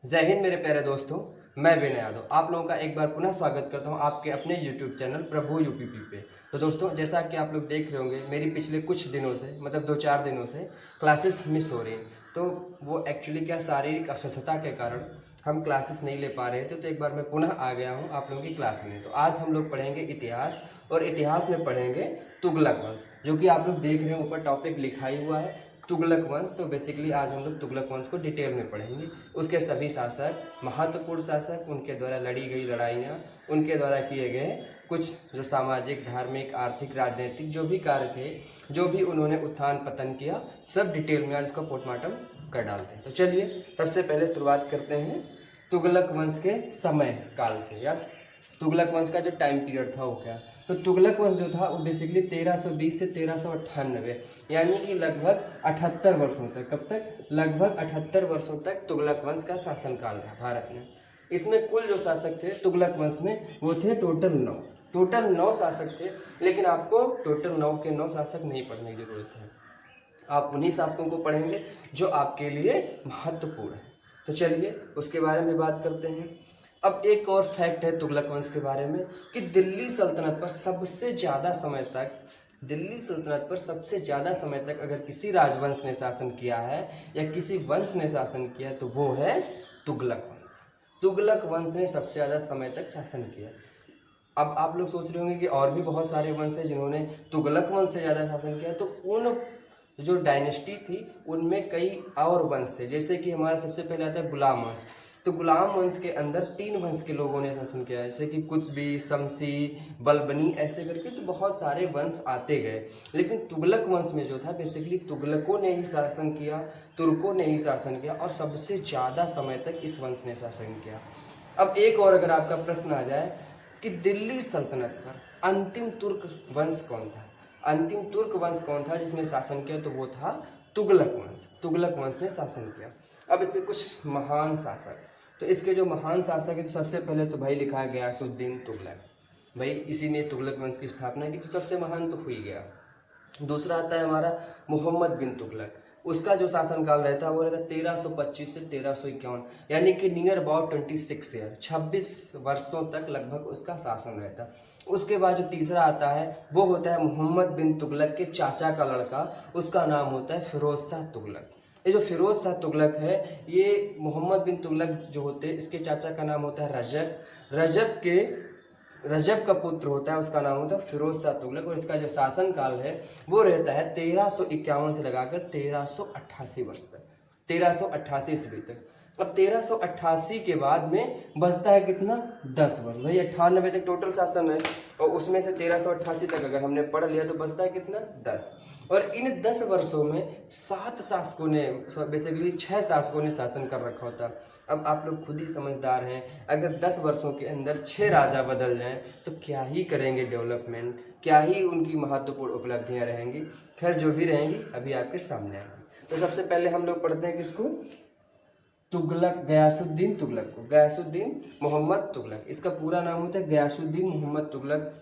जय हिंद मेरे प्यारे दोस्तों। मैं विनय यादव आप लोगों का एक बार पुनः स्वागत करता हूं आपके अपने YouTube चैनल प्रभु यूपीपी पे। तो दोस्तों, जैसा कि आप लोग देख रहे होंगे, मेरी पिछले कुछ दिनों से मतलब 2-4 दिनों से क्लासेस मिस हो रही। तो वो एक्चुअली क्या, शारीरिक असुस्थता के कारण हम क्लासेस नहीं ले पा रहे थे। तो एक बार मैं पुनः आ गया हूँ आप लोगों की क्लास में। तो आज हम लोग पढ़ेंगे इतिहास, और इतिहास में पढ़ेंगे तुगलक वंश, जो कि आप लोग देख रहे हैं ऊपर टॉपिक लिखा ही हुआ है तुगलक वंश। तो बेसिकली आज हम लोग तुगलक वंश को डिटेल में पढ़ेंगे। उसके सभी शासक, महत्वपूर्ण शासक, उनके द्वारा लड़ी गई लड़ाइयाँ, उनके द्वारा किए गए कुछ जो सामाजिक, धार्मिक, आर्थिक, राजनीतिक जो भी कार्य थे, जो भी उन्होंने उत्थान पतन किया, सब डिटेल में आज इसका पोस्टमार्टम कर डालते हैं। तो चलिए सबसे पहले शुरुआत करते हैं तुगलक वंश के समय काल से। यस, तुगलक वंश का जो टाइम पीरियड था वो क्या। तो तुगलक वंश जो था वो बेसिकली 1320 से 1398, यानी कि लगभग 78 वर्षों तक। कब तक? लगभग 78 वर्षों तक तुगलक वंश का शासनकाल रहा भारत में। इसमें कुल जो शासक थे तुगलक वंश में वो थे टोटल 9 शासक थे। लेकिन आपको टोटल 9 के 9 शासक नहीं पढ़ने की जरूरत है, आप उन्हीं शासकों को पढ़ेंगे जो आपके लिए महत्वपूर्ण है। तो चलिए उसके बारे में बात करते हैं। अब एक और फैक्ट है तुगलक वंश के बारे में कि दिल्ली सल्तनत पर सबसे ज़्यादा समय तक अगर किसी राजवंश ने शासन किया है या किसी वंश ने शासन किया है तो वो है तुगलक वंश। तुगलक वंश ने सबसे ज़्यादा समय तक शासन किया। अब आप लोग सोच रहे होंगे कि और भी बहुत सारे वंश हैं जिन्होंने तुगलक वंश से ज़्यादा शासन किया। तो उन जो डायनेस्टी थी उनमें कई और वंश थे, जैसे कि हमारा सबसे पहले आता है गुलाम वंश। तो गुलाम वंश के अंदर 3 वंश के लोगों ने शासन किया, जैसे कि कुतबी, शमसी, बलबनी, ऐसे करके तो बहुत सारे वंश आते गए। लेकिन तुगलक वंश में जो था बेसिकली तुगलकों ने ही शासन किया, तुर्कों ने ही शासन किया, और सबसे ज़्यादा समय तक इस वंश ने शासन किया। अब एक और अगर आपका प्रश्न आ जाए कि दिल्ली सल्तनत पर अंतिम तुर्क वंश कौन था, अंतिम तुर्क वंश कौन था जिसने शासन किया, तो वो था तुगलक वंश। तुगलक वंश ने शासन किया। अब इसके कुछ महान शासक, तो इसके जो महान शासक है तो सबसे पहले तो भाई लिखा है गयासुद्दीन तुगलक। भाई इसी ने तुगलक वंश की स्थापना की, तो सबसे महान तो हो ही गया। दूसरा आता है हमारा मोहम्मद बिन तुगलक। उसका जो शासनकाल रहता है वो रहता है 1325 से 1351, यानी कि नियर अबाउट 26 ईयर, 26 वर्षों तक लगभग उसका शासन रहता है। उसके बाद जो तीसरा आता है वो होता है मोहम्मद बिन तुगलक के चाचा का लड़का, उसका नाम होता है फिरोज शाह तुगलक। ये जो फिरोज शाह तुगलक है, ये मोहम्मद बिन तुगलक जो होते हैं इसके चाचा का नाम होता है रजब का पुत्र होता है, उसका नाम होता है फिरोज शाह तुगलक। और इसका जो शासन काल है वो रहता है 1351 से लगाकर 1388 वर्ष तक, 1388 ईस्वी तक। अब 1388 के बाद में बचता है कितना? 10 वर्ष। भाई 98 तक टोटल शासन है, और उसमें से 1388 तक अगर हमने पढ़ लिया तो बचता है कितना? 10। और इन 10 वर्षों में 7 शासकों ने, बेसिकली 6 शासकों ने शासन कर रखा होता। अब आप लोग खुद ही समझदार हैं, अगर 10 वर्षों के अंदर 6 राजा बदल जाएं तो क्या ही करेंगे डेवलपमेंट, क्या ही उनकी महत्वपूर्ण उपलब्धियां रहेंगी। खैर जो भी रहेंगी अभी आपके सामने आएंगी। तो सबसे पहले हम लोग पढ़ते हैं किसको? गयासुद्दीन तुगलक को, गयासुद्दीन मोहम्मद तुगलक। इसका पूरा नाम होता है गयासुद्दीन मोहम्मद तुगलक।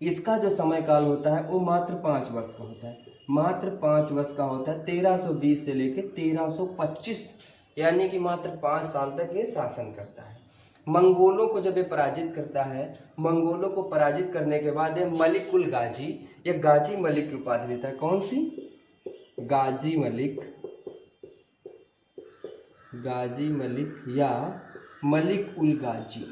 इसका जो समय काल होता है वो मात्र 5 वर्ष का होता है, मात्र 5 वर्ष का होता है। 1320 से लेकर 1325, यानी कि मात्र 5 साल तक ये शासन करता है। मंगोलों को जब ये पराजित करता है, मंगोलों को पराजित करने के बाद ये मलिक उल गाजी या गाजी मलिक की उपाधि लेता है। कौन सी? गाजी मलिक, गाजी मलिक या मलिक उल गाजी,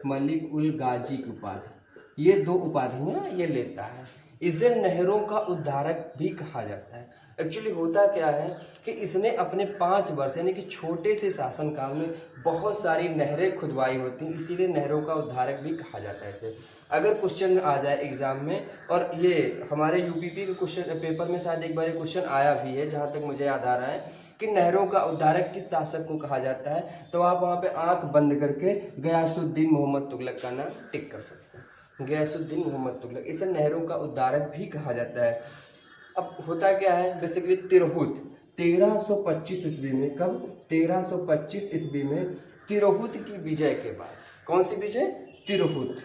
मलिक उल गाजी की उपाधि, ये 2 उपाधियां ये लेता है। इसे नहरों का उद्धारक भी कहा जाता है। एक्चुअली होता क्या है कि इसने अपने 5 वर्ष यानी कि छोटे से शासनकाल में बहुत सारी नहरें खुदवाई होती हैं, इसीलिए नहरों का उद्धारक भी कहा जाता है इसे। अगर क्वेश्चन आ जाए एग्जाम में, और ये हमारे यूपीपी के क्वेश्चन पेपर में शायद एक बार ये क्वेश्चन आया भी है जहाँ तक मुझे याद आ रहा है कि नहरों का उद्धारक किस शासक को कहा जाता है, तो आप वहाँ पे आंख बंद करके गयासुद्दीन मोहम्मद तुगलक का नाम टिक कर सकते हैं। गयासुद्दीन मोहम्मद तुगलक, इसे नहरों का उद्धारक भी कहा जाता है। अब होता क्या है बेसिकली, तिरहुत 1325 ईस्वी में, कब? 1325 ईस्वी में तिरहुत की विजय के बाद, कौन सी विजय? तिरहुत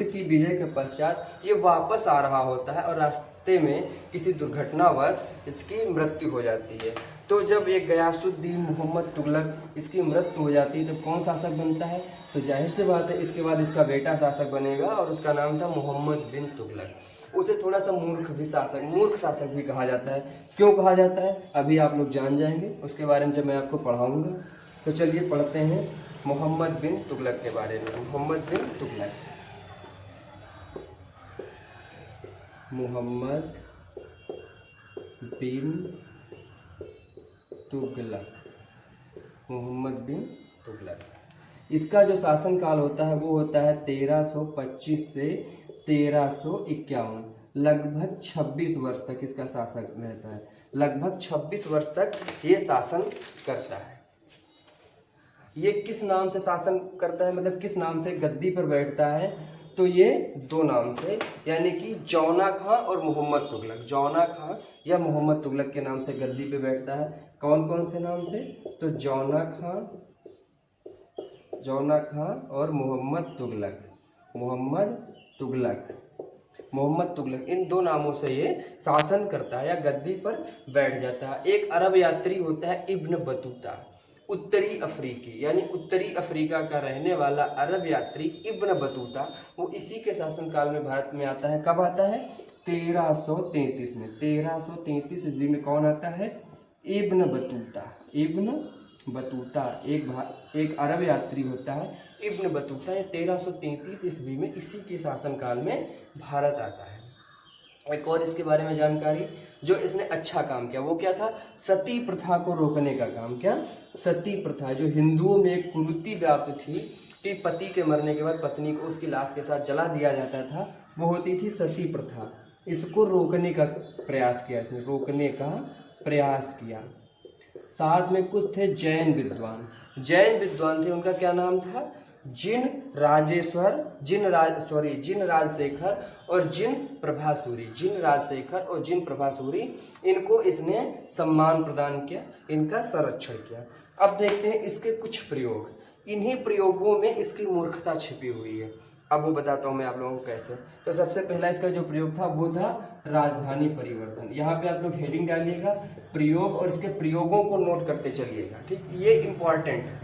की विजय के पश्चात ये वापस आ रहा होता है, और रास्ते में किसी दुर्घटनावश इसकी मृत्यु हो जाती है। तो जब एक गयासुद्दीन मोहम्मद तुगलक इसकी मृत्यु हो जाती है तो कौन शासक बनता है? तो जाहिर सी बात है इसके बाद इसका बेटा शासक बनेगा और उसका नाम था मोहम्मद बिन तुगलक। उसे थोड़ा सा मूर्ख शासक भी कहा जाता है। क्यों कहा जाता है अभी आप लोग जान जाएंगे, उसके बारे में जब मैं आपको पढ़ाऊँगा। तो चलिए पढ़ते हैं मोहम्मद बिन तुगलक के बारे में। मोहम्मद बिन तुगलक, मोहम्मद बिन तुगलक, मोहम्मद बिन तुगलक। इसका जो शासन काल होता है वो होता है 1325 से 1351, लगभग 26 वर्ष तक इसका शासक रहता है। लगभग 26 वर्ष तक ये शासन करता है। ये किस नाम से शासन करता है, मतलब किस नाम से गद्दी पर बैठता है? तो ये दो नाम से, यानी कि जौना खां और मोहम्मद तुगलक। जौना खां या मोहम्मद तुगलक के नाम से गद्दी पे बैठता है। कौन कौन से नाम से? तो जौना खां और मोहम्मद तुगलक। मोहम्मद तुगलक इन दो नामों से ये शासन करता है या गद्दी पर बैठ जाता है। एक अरब यात्री होता है इब्न बतूता, उत्तरी अफ्रीकी, यानी उत्तरी अफ्रीका का रहने वाला अरब यात्री इब्न बतूता, वो इसी के शासनकाल में भारत में आता है। कब आता है? 1333 में। 1333 ईस्वी में कौन आता है? इब्न बतूता एक अरब यात्री होता है इब्न बतूता। ये 1333 ईस्वी में इसी के शासनकाल में भारत आता है। एक और इसके बारे में जानकारी, जो इसने अच्छा काम किया वो क्या था? सती प्रथा को रोकने का काम। क्या? सती प्रथा, जो हिंदुओं में एक कुरीति व्याप्त थी कि पति के मरने के बाद पत्नी को उसकी लाश के साथ जला दिया जाता था, वो होती थी सती प्रथा। इसको रोकने का प्रयास किया इसने, रोकने का प्रयास किया। साथ में कुछ थे जैन विद्वान थे, उनका क्या नाम था? जिन राजशेखर और जिन प्रभासूरी। इनको इसने सम्मान प्रदान किया, इनका संरक्षण किया। अब देखते हैं इसके कुछ प्रयोग। इन्हीं प्रयोगों में इसकी मूर्खता छिपी हुई है। अब वो बताता हूँ मैं आप लोगों को कैसे। तो सबसे पहला इसका जो प्रयोग था वो था राजधानी परिवर्तन। यहाँ पे आप लोग हेडिंग डालिएगा प्रयोग और इसके प्रयोगों को नोट करते चलिएगा, ठीक, ये इंपॉर्टेंट है।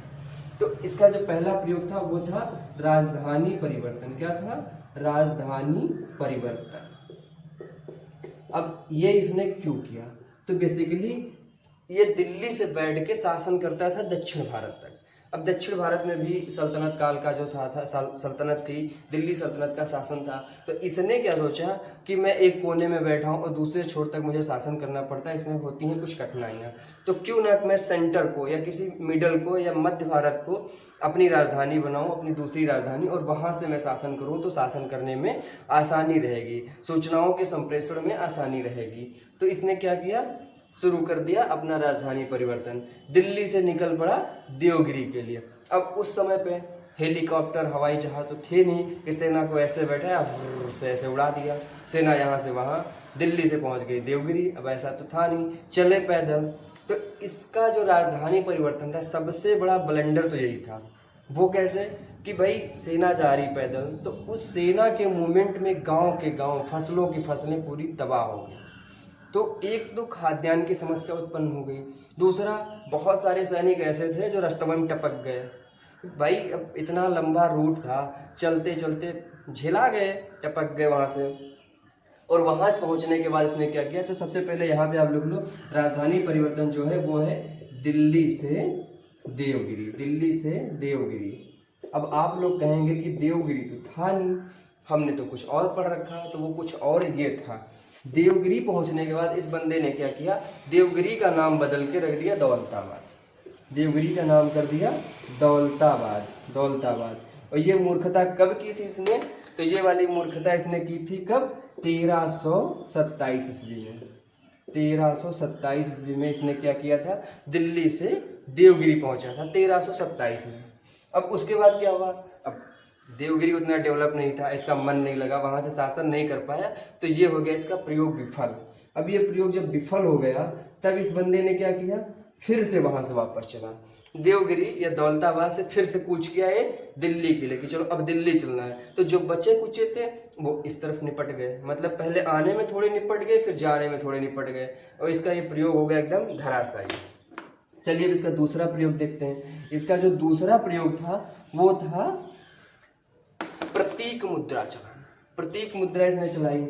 तो इसका जो पहला प्रयोग था वो था राजधानी परिवर्तन। क्या था? राजधानी परिवर्तन। अब ये इसने क्यों किया? तो बेसिकली ये दिल्ली से बैठ के शासन करता था दक्षिण भारत तक। अब दक्षिण भारत में भी सल्तनत काल का जो था सल्तनत थी, दिल्ली सल्तनत का शासन था। तो इसने क्या सोचा कि मैं एक कोने में बैठा हूँ और दूसरे छोर तक मुझे शासन करना पड़ता है, इसमें होती हैं कुछ कठिनाइयाँ। तो क्यों ना मैं सेंटर को या किसी मिडल को या मध्य भारत को अपनी राजधानी बनाऊं, अपनी दूसरी राजधानी, और वहाँ से मैं शासन करूँ तो शासन करने में आसानी रहेगी, सूचनाओं के संप्रेषण में आसानी रहेगी। तो इसने क्या किया? शुरू कर दिया अपना राजधानी परिवर्तन। दिल्ली से निकल पड़ा देवगिरी के लिए। अब उस समय पे हेलीकॉप्टर, हवाई जहाज तो थे नहीं कि सेना को ऐसे बैठाया से ऐसे उड़ा दिया, सेना यहाँ से वहाँ दिल्ली से पहुँच गई देवगिरी। अब ऐसा तो था नहीं, चले पैदल। तो इसका जो राजधानी परिवर्तन था सबसे बड़ा ब्लंडर तो यही था। वो कैसे कि भाई सेना जा रही पैदल, तो उस सेना के मूवमेंट में गाँव के गाँव, फसलों की फसलें पूरी तबाह हो गई। तो एक तो खाद्यान्न की समस्या उत्पन्न हो गई, दूसरा बहुत सारे सैनिक ऐसे थे जो रास्ते में टपक गए। भाई अब इतना लंबा रूट था, चलते चलते झेला गए, टपक गए वहाँ से। और वहाँ पहुँचने के बाद इसने क्या किया? तो सबसे पहले यहाँ पे आप लिख लो राजधानी परिवर्तन जो है वो है दिल्ली से देवगिरी। अब आप लोग कहेंगे कि देवगिरी तो था नहीं, हमने तो कुछ और पढ़ रखा। तो वो कुछ और ये था। देवगिरी पहुंचने के बाद इस बंदे ने क्या किया? देवगिरी का नाम बदल के रख दिया दौलताबाद। देवगिरी का नाम कर दिया दौलताबाद। और ये मूर्खता कब की थी इसने? तो ये वाली मूर्खता इसने की थी कब? 1327 ईस्वी में। 1327 ईस्वी में इसने क्या किया था? दिल्ली से देवगिरी पहुंचा था 1327 में। अब उसके बाद क्या हुआ? अब देवगिरी उतना डेवलप नहीं था, इसका मन नहीं लगा, वहाँ से शासन नहीं कर पाया, तो ये हो गया इसका प्रयोग विफल। अब ये प्रयोग जब विफल हो गया तब इस बंदे ने क्या किया? फिर से वहां से वापस चला, देवगिरी या दौलताबाद से फिर से कूच किया ये दिल्ली के लिए कि चलो अब दिल्ली चलना है। तो जो बचे कुचे थे वो इस तरफ निपट गए, मतलब पहले आने में थोड़े निपट गए, फिर जाने में थोड़े निपट गए, और इसका ये प्रयोग हो गया एकदम धराशायी। चलिए अब इसका दूसरा प्रयोग देखते हैं। इसका जो दूसरा प्रयोग था वो था प्रतीक मुद्रा चलाना। प्रतीक मुद्रा इसने चलाई।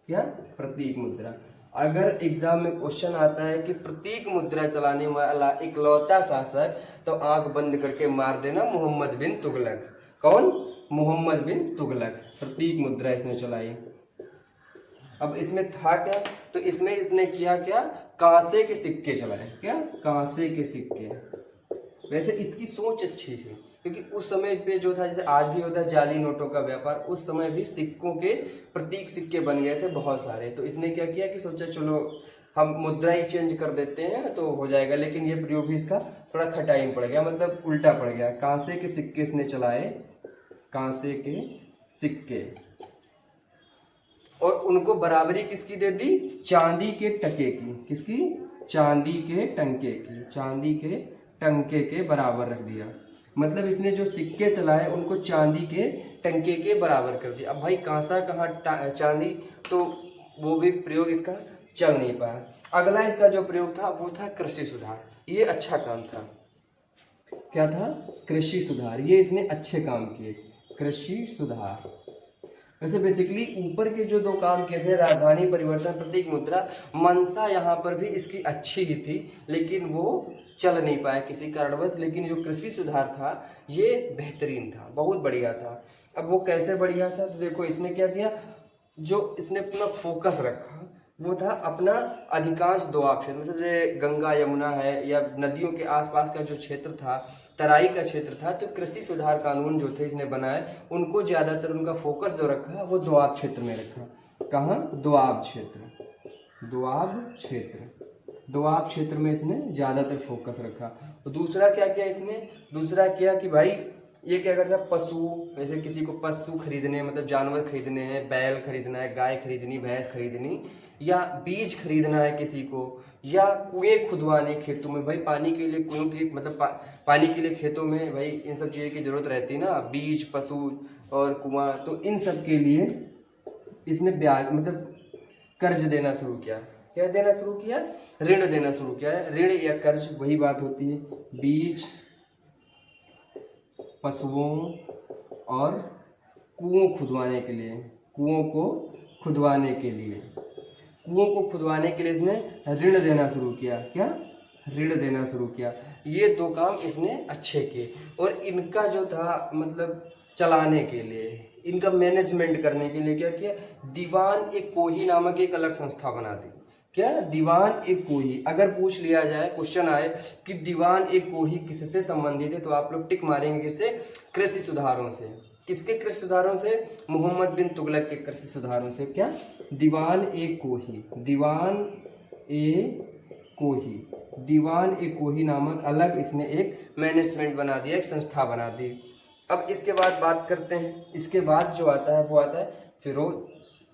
क्या? प्रतीक मुद्रा। अगर एग्जाम में क्वेश्चन आता है कि प्रतीक मुद्रा चलाने वाला इकलौता शासक, तो आंख बंद करके मार देना मोहम्मद बिन तुगलक। कौन? मोहम्मद बिन तुगलक। प्रतीक मुद्रा इसने चलाई। अब इसमें था क्या? तो इसमें इसने किया क्या? कांसे के सिक्के चलाए। क्या? कांसे के सिक्के। वैसे इसकी सोच अच्छी थी, क्योंकि उस समय पे जो था, जैसे आज भी होता है जाली नोटों का व्यापार, उस समय भी सिक्कों के प्रतीक सिक्के बन गए थे बहुत सारे। तो इसने क्या किया कि सोचा चलो हम मुद्रा ही चेंज कर देते हैं तो हो जाएगा, लेकिन ये प्रयोग भी इसका थोड़ा खटाई में पड़ गया, मतलब उल्टा पड़ गया। कांसे के सिक्के इसने चलाए, कांसे के सिक्के, और उनको बराबरी किसकी दे दी? चांदी के टके की। किसकी? चांदी के टंके की। चांदी के टंके के बराबर रख दिया। मतलब इसने जो सिक्के चलाए उनको चांदी के टंके के बराबर कर दिया। अब भाई कांसा कहाँ चांदी, तो वो भी प्रयोग इसका चल नहीं पाया। अगला इसका जो प्रयोग था वो था कृषि सुधार। ये अच्छा काम था। क्या था? कृषि सुधार। ये इसने अच्छे काम किए, कृषि सुधार। वैसे बेसिकली ऊपर के जो दो काम किए थे, राजधानी परिवर्तन, प्रतीक मुद्रा, मंशा यहाँ पर भी इसकी अच्छी ही थी, लेकिन वो चल नहीं पाया किसी कारणवश। लेकिन जो कृषि सुधार था ये बेहतरीन था, बहुत बढ़िया था। अब वो कैसे बढ़िया था? तो देखो इसने क्या किया, जो इसने अपना फोकस रखा वो था अपना अधिकांश दोआब क्षेत्र, मतलब जो गंगा यमुना है या नदियों के आसपास का जो क्षेत्र था, तराई का क्षेत्र था, तो कृषि सुधार कानून जो थे इसने बनाए, उनको ज़्यादातर उनका फोकस जो रखा वो दोआब क्षेत्र में रखा। कहाँ? दोआब क्षेत्र। दोआब क्षेत्र। दोआब क्षेत्र में इसने ज़्यादातर फोकस रखा। तो दूसरा क्या किया इसने? दूसरा किया कि भाई ये क्या करता है, पशु, जैसे किसी को पशु खरीदने, मतलब जानवर खरीदने हैं, बैल खरीदना है, गाय खरीदनी, भैंस खरीदनी, या बीज खरीदना है किसी को, या कुएं खुदवाने खेतों में, भाई पानी के लिए कुएं की, मतलब पानी के लिए खेतों में भाई इन सब चीज़ों की जरूरत रहती है ना, बीज, पशु और कुआं, तो इन सब के लिए इसने ब्याज, मतलब कर्ज देना शुरू किया। क्या देना शुरू किया? ऋण देना शुरू किया है। ऋण या कर्ज वही बात होती है। बीज, पशुओं और कुओं खुदवाने के लिए, कुओं को खुदवाने के लिए, कुओं को खुदवाने के लिए इसने ऋण देना शुरू किया। क्या? ऋण देना शुरू किया। ये दो काम इसने अच्छे किए। और इनका जो था, मतलब चलाने के लिए, इनका मैनेजमेंट करने के लिए क्या किया? दीवान एक कोही नामक एक अलग संस्था बना दी। क्या? दीवान एक कोही। अगर पूछ लिया जाए, क्वेश्चन आए कि दीवान एक कोही किससे संबंधित है, तो आप लोग टिक मारेंगे किससे? कृषि सुधारों से। किसके कृषि सुधारों से? मोहम्मद बिन तुगलक के कृषि सुधारों से। क्या? दीवान एक कोही। दीवान ए कोही। दीवान ए कोही नामक अलग इसने एक मैनेजमेंट बना दिया, एक संस्था बना दी। अब इसके बाद बात करते हैं, इसके बाद जो आता है वो आता है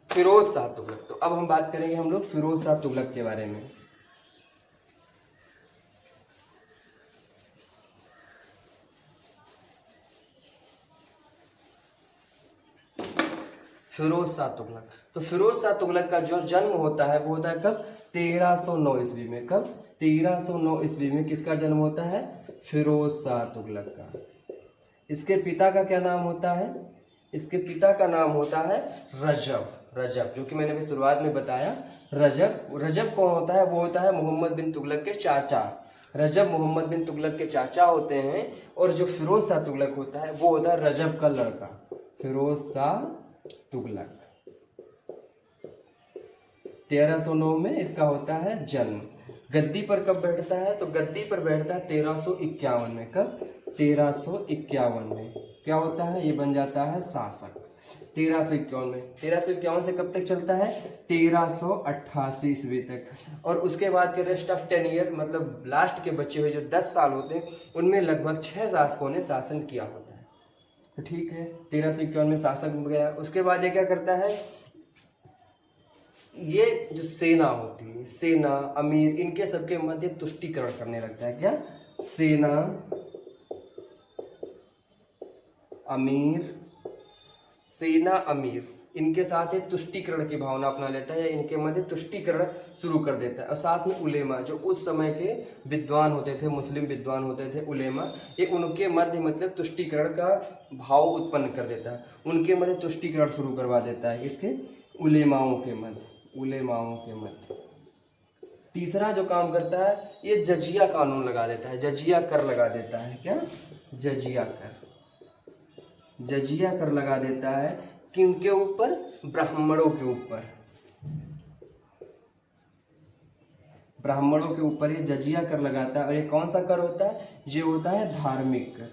फिरोज शाह तुगलक। तो अब हम बात करेंगे हम लोग फिरोज शाह तुगलक के बारे में। फिरोज शाह तुगलक। तो फिरोज शाह तुगलक का जो जन्म होता है वो होता है कब? 1309 ईस्वी में। कब? 1309 ईस्वी में किसका जन्म होता है? फिरोज शाह तुगलक का। इसके पिता का क्या नाम होता है? इसके पिता का नाम होता है रजब। रजब, जो कि मैंने भी शुरुआत में बताया। रजब। रजब कौन होता है? वो होता है मोहम्मद बिन तुगलक के चाचा। रजब मोहम्मद बिन तुगलक के चाचा होते हैं। और जो फिरोज शाह तुगलक होता है वो होता है रजब का लड़का, फिरोज शाह तुगलक। 1309 में इसका होता है जन्म। गद्दी पर कब बैठता है? तो गद्दी पर बैठता है 1351 में। कब? 1351 में क्या होता है? ये बन जाता है शासक। 1351 में। 1351 से कब तक चलता है? 1388 ईस्वी तक। और उसके बाद के रेस्ट ऑफ 10 ईयर, मतलब लास्ट के बचे हुए जो 10 साल होते हैं, उनमें लगभग 6 शासकों ने शासन किया होता है। तो ठीक है, 1351 में शासक गया। उसके बाद ये क्या करता है? ये जो सेना होती है, सेना, अमीर, इनके सबके मध्य तुष्टीकरण करने लगता है। क्या? सेना, अमीर, सेना अमीर, इनके साथ एक तुष्टीकरण की भावना अपना लेता है, या इनके मध्य तुष्टीकरण शुरू कर देता है। और साथ में उलेमा, जो उस समय के विद्वान होते थे, मुस्लिम विद्वान होते थे उलेमा, ये उनके मध्य मतलब तुष्टीकरण का भाव उत्पन्न कर देता है, उनके मध्य तुष्टीकरण शुरू करवा देता है। किसके? उलेमाओं के मध्य, उलेमाओं के मध्य। तीसरा जो काम करता है, ये जजिया कानून लगा देता है, जजिया कर लगा देता है। क्या? जजिया कर, जजिया कर लगा देता है। किनके ऊपर? ब्राह्मणों के ऊपर, ब्राह्मणों के ऊपर ये जजिया कर लगाता है। और ये कौन सा कर होता है? ये होता है धार्मिक कर।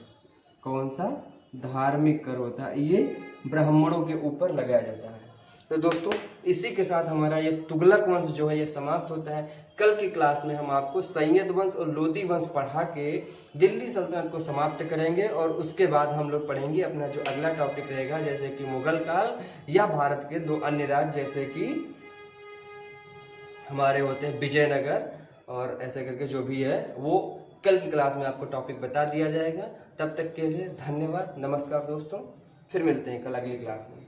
कौन सा? धार्मिक कर होता है, ये ब्राह्मणों के ऊपर लगाया जाता है। तो दोस्तों, इसी के साथ हमारा ये तुगलक वंश जो है ये समाप्त होता है। कल की क्लास में हम आपको सैयद वंश और लोदी वंश पढ़ा के दिल्ली सल्तनत को समाप्त करेंगे, और उसके बाद हम लोग पढ़ेंगे अपना जो अगला टॉपिक रहेगा, जैसे कि मुगल काल या भारत के 2 अन्य राज्य जैसे कि हमारे होते हैं विजयनगर, और ऐसे करके जो भी है वो कल की क्लास में आपको टॉपिक बता दिया जाएगा। तब तक के लिए धन्यवाद, नमस्कार दोस्तों, फिर मिलते हैं कल अगली क्लास में।